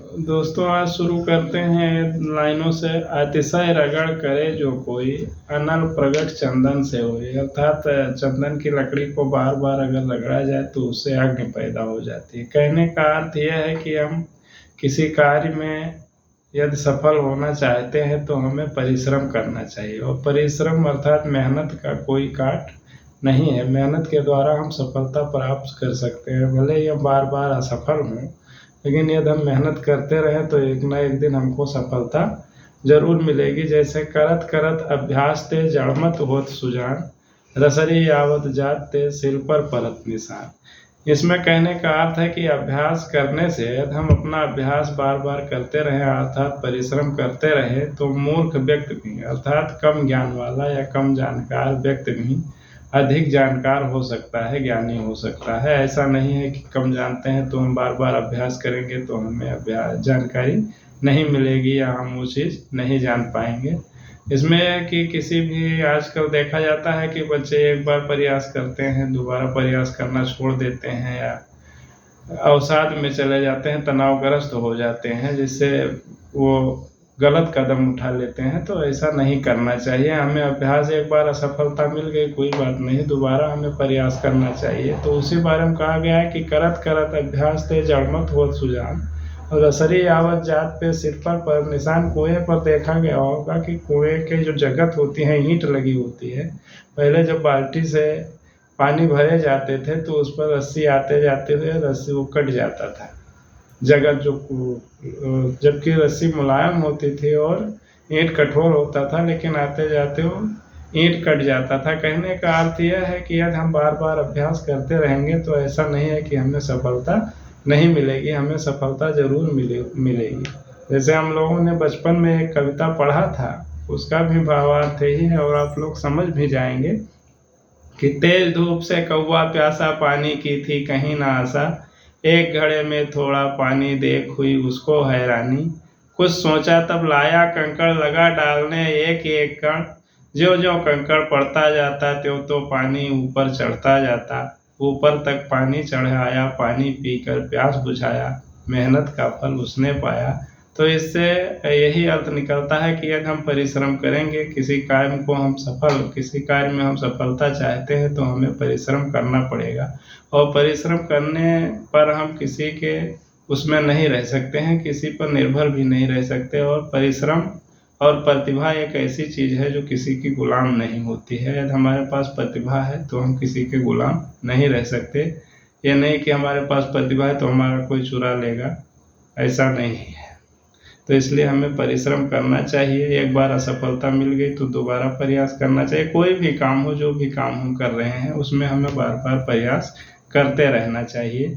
दोस्तों, आज शुरू करते हैं लाइनों से। अतिशय रगड़ करे जो कोई, अनल प्रगट चंदन से होए। अर्थात चंदन की लकड़ी को बार बार अगर रगड़ा जाए तो उससे अग्नि पैदा हो जाती है। कहने का अर्थ यह है कि हम किसी कार्य में यदि सफल होना चाहते हैं तो हमें परिश्रम करना चाहिए। और परिश्रम अर्थात मेहनत का कोई काट नहीं है। मेहनत के द्वारा हम सफलता प्राप्त कर सकते हैं। भले ही हम बार बार असफल हों, लेकिन यदि हम मेहनत करते रहें तो एक ना एक दिन हमको सफलता जरूर मिलेगी। जैसे करत करत अभ्यास ते जड़मत होत सुजान, रसरी यावत जात ते सिल पर परत निशान। इसमें कहने का अर्थ है कि अभ्यास करने से यदि हम अपना अभ्यास बार बार करते रहें अर्थात परिश्रम करते रहें तो मूर्ख व्यक्ति भी अर्थात कम ज्ञान वाला या कम जानकार व्यक्ति भी अधिक जानकार हो सकता है, ज्ञानी हो सकता है। ऐसा नहीं है कि कम जानते हैं तो हम बार बार अभ्यास करेंगे तो हमें जानकारी नहीं मिलेगी या हम वो चीज़ नहीं जान पाएंगे। इसमें कि किसी भी आजकल देखा जाता है कि बच्चे एक बार प्रयास करते हैं, दोबारा प्रयास करना छोड़ देते हैं या अवसाद में चले जाते हैं, तनावग्रस्त हो जाते हैं, जिससे वो गलत कदम उठा लेते हैं। तो ऐसा नहीं करना चाहिए। हमें अभ्यास एक बार असफलता मिल गई कोई बात नहीं, दोबारा हमें प्रयास करना चाहिए। तो उसी बारे में कहा गया है कि करत करत अभ्यास ते जड़मत होत सुजान, और रसरी आवत जात पे सिर पर निशान। कुएं पर देखा गया होगा कि कुएं के जो जगत होती है, ईंट लगी होती है। पहले जब बाल्टी से पानी भरे जाते थे तो उस पर रस्सी आते जाते हुए रस्सी वो कट जाता था जगत जो, जबकि रस्सी मुलायम होती थी और ईंट कठोर होता था, लेकिन आते जाते वो ईंट कट जाता था। कहने का अर्थ यह है कि यदि हम बार बार अभ्यास करते रहेंगे तो ऐसा नहीं है कि हमें सफलता नहीं मिलेगी, हमें सफलता जरूर मिलेगी। जैसे हम लोगों ने बचपन में एक कविता पढ़ा था, उसका भी भावार्थ यही है और आप लोग समझ भी जाएंगे कि तेज धूप से कौवा प्यासा, पानी की थी कहीं ना आशा, एक घड़े में थोड़ा पानी देख हुई उसको हैरानी, कुछ सोचा तब लाया कंकड़ लगा डालने एक एक कण, ज्यों ज्यों कंकड़ पड़ता जाता त्यों तो पानी ऊपर चढ़ता जाता, ऊपर तक पानी चढ़ाया, पानी पीकर प्यास बुझाया, मेहनत का फल उसने पाया। तो इससे यही अर्थ निकलता है कि यदि हम परिश्रम करेंगे, किसी कार्य में हम सफलता चाहते हैं तो हमें परिश्रम करना पड़ेगा। और परिश्रम करने पर हम किसी के उसमें नहीं रह सकते हैं, किसी पर निर्भर भी नहीं रह सकते। और परिश्रम और प्रतिभा एक ऐसी चीज़ है जो किसी की गुलाम नहीं होती है। यदि हमारे पास प्रतिभा है तो हम किसी के गुलाम नहीं रह सकते। ये नहीं कि हमारे पास प्रतिभा है तो हमारा कोई चुरा लेगा, ऐसा नहीं है। तो इसलिए हमें परिश्रम करना चाहिए। एक बार असफलता मिल गई तो दोबारा प्रयास करना चाहिए। कोई भी काम हो, जो भी काम हम कर रहे हैं उसमें हमें बार बार प्रयास करते रहना चाहिए।